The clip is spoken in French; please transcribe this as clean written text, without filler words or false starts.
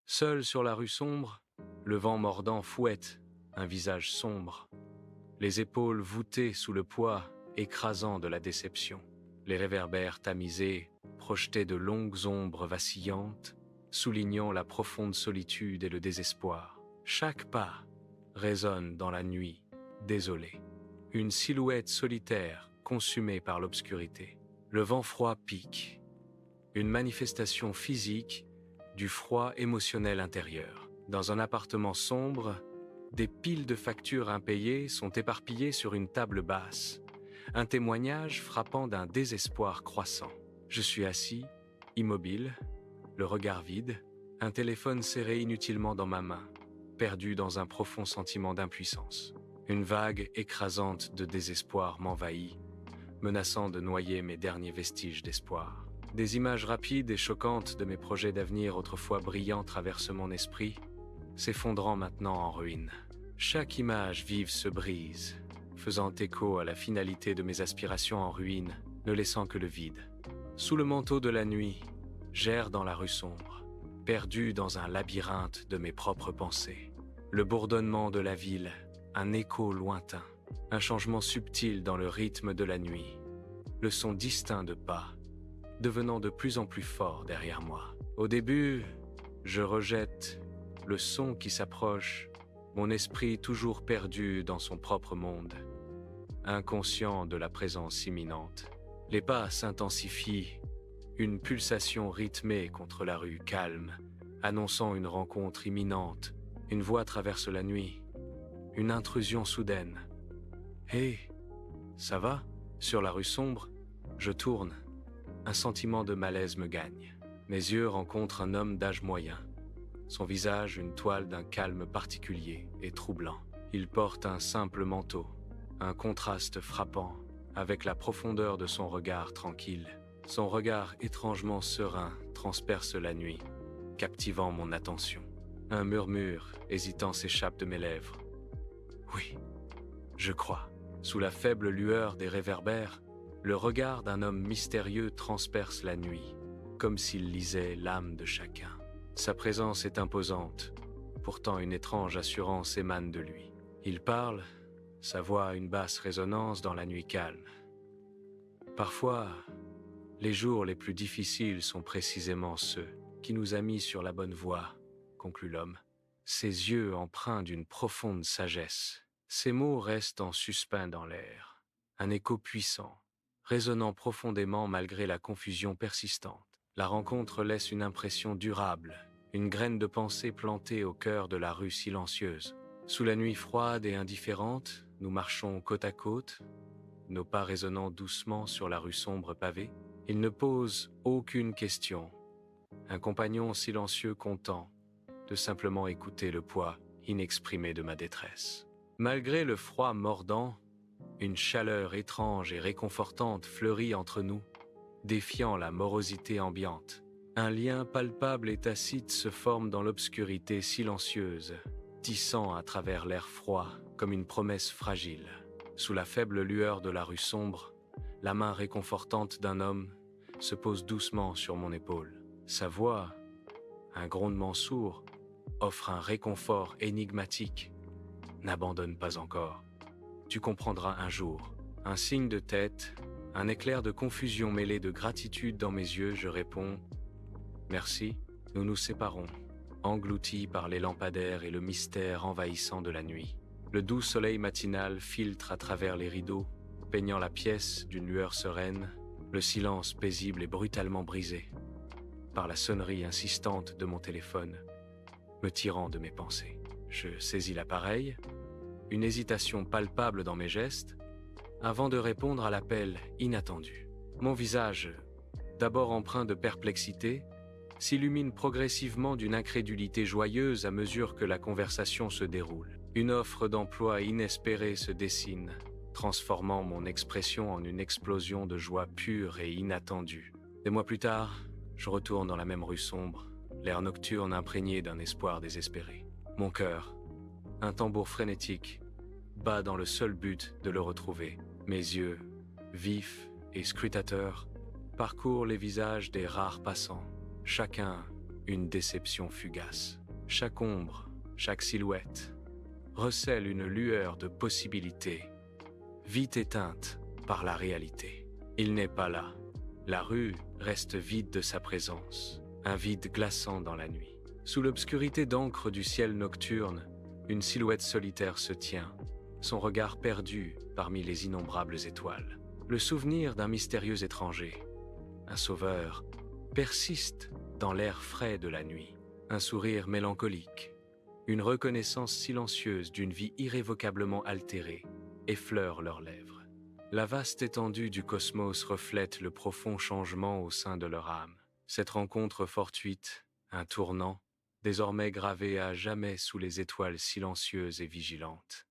Seul sur la rue sombre, le vent mordant fouette un visage sombre, les épaules voûtées sous le poids écrasant de la déception. Les réverbères tamisés projetaient de longues ombres vacillantes, soulignant la profonde solitude et le désespoir. Chaque pas résonne dans la nuit, désolée. Une silhouette solitaire consumée par l'obscurité. Le vent froid pique. Une manifestation physique du froid émotionnel intérieur. Dans un appartement sombre, des piles de factures impayées sont éparpillées sur une table basse, un témoignage frappant d'un désespoir croissant. Je suis assis, immobile, le regard vide, un téléphone serré inutilement dans ma main, perdu dans un profond sentiment d'impuissance. Une vague écrasante de désespoir m'envahit, menaçant de noyer mes derniers vestiges d'espoir. Des images rapides et choquantes de mes projets d'avenir autrefois brillants traversent mon esprit, s'effondrant maintenant en ruines. Chaque image vive se brise, faisant écho à la finalité de mes aspirations en ruine, ne laissant que le vide. Sous le manteau de la nuit, j'erre dans la rue sombre, perdu dans un labyrinthe de mes propres pensées. Le bourdonnement de la ville, un écho lointain, un changement subtil dans le rythme de la nuit, le son distinct de pas, devenant de plus en plus fort derrière moi. Au début, je rejette le son qui s'approche, mon esprit toujours perdu dans son propre monde, inconscient de la présence imminente. Les pas s'intensifient, une pulsation rythmée contre la rue calme, annonçant une rencontre imminente. Une voix traverse la nuit, une intrusion soudaine. « Hé, ça va ?» Sur la rue sombre, je tourne. Un sentiment de malaise me gagne. Mes yeux rencontrent un homme d'âge moyen. Son visage, une toile d'un calme particulier et troublant. Il porte un simple manteau, un contraste frappant avec la profondeur de son regard tranquille. Son regard étrangement serein transperce la nuit, captivant mon attention. Un murmure hésitant s'échappe de mes lèvres. Oui, je crois. Sous la faible lueur des réverbères, le regard d'un homme mystérieux transperce la nuit, comme s'il lisait l'âme de chacun. Sa présence est imposante, pourtant une étrange assurance émane de lui. Il parle, sa voix a une basse résonance dans la nuit calme. Parfois, les jours les plus difficiles sont précisément ceux qui nous a mis sur la bonne voie, conclut l'homme. Ses yeux empreints d'une profonde sagesse. Ses mots restent en suspens dans l'air, un écho puissant, résonnant profondément malgré la confusion persistante. La rencontre laisse une impression durable, une graine de pensée plantée au cœur de la rue silencieuse. Sous la nuit froide et indifférente, nous marchons côte à côte, nos pas résonnant doucement sur la rue sombre pavée. Il ne pose aucune question, un compagnon silencieux content de simplement écouter le poids inexprimé de ma détresse. Malgré le froid mordant, une chaleur étrange et réconfortante fleurit entre nous, défiant la morosité ambiante. Un lien palpable et tacite se forme dans l'obscurité silencieuse, tissant à travers l'air froid comme une promesse fragile. Sous la faible lueur de la rue sombre, la main réconfortante d'un homme se pose doucement sur mon épaule. Sa voix, un grondement sourd, offre un réconfort énigmatique. N'abandonne pas encore. Tu comprendras un jour. Un signe de tête, un éclair de confusion mêlé de gratitude dans mes yeux, je réponds « Merci ». Nous nous séparons, engloutis par les lampadaires et le mystère envahissant de la nuit. Le doux soleil matinal filtre à travers les rideaux, peignant la pièce d'une lueur sereine. Le silence paisible est brutalement brisé par la sonnerie insistante de mon téléphone, me tirant de mes pensées. Je saisis l'appareil, une hésitation palpable dans mes gestes, avant de répondre à l'appel inattendu. Mon visage, d'abord empreint de perplexité, s'illumine progressivement d'une incrédulité joyeuse à mesure que la conversation se déroule. Une offre d'emploi inespérée se dessine, transformant mon expression en une explosion de joie pure et inattendue. Des mois plus tard, je retourne dans la même rue sombre, l'air nocturne imprégné d'un espoir désespéré. Mon cœur, un tambour frénétique, bat dans le seul but de le retrouver. Mes yeux, vifs et scrutateurs, parcourent les visages des rares passants, chacun une déception fugace. Chaque ombre, chaque silhouette, recèle une lueur de possibilités, vite éteinte par la réalité. Il n'est pas là. La rue reste vide de sa présence, un vide glaçant dans la nuit. Sous l'obscurité d'encre du ciel nocturne, une silhouette solitaire se tient, son regard perdu parmi les innombrables étoiles. Le souvenir d'un mystérieux étranger, un sauveur, persiste dans l'air frais de la nuit. Un sourire mélancolique, une reconnaissance silencieuse d'une vie irrévocablement altérée effleure leurs lèvres. La vaste étendue du cosmos reflète le profond changement au sein de leur âme. Cette rencontre fortuite, un tournant, désormais gravé à jamais sous les étoiles silencieuses et vigilantes.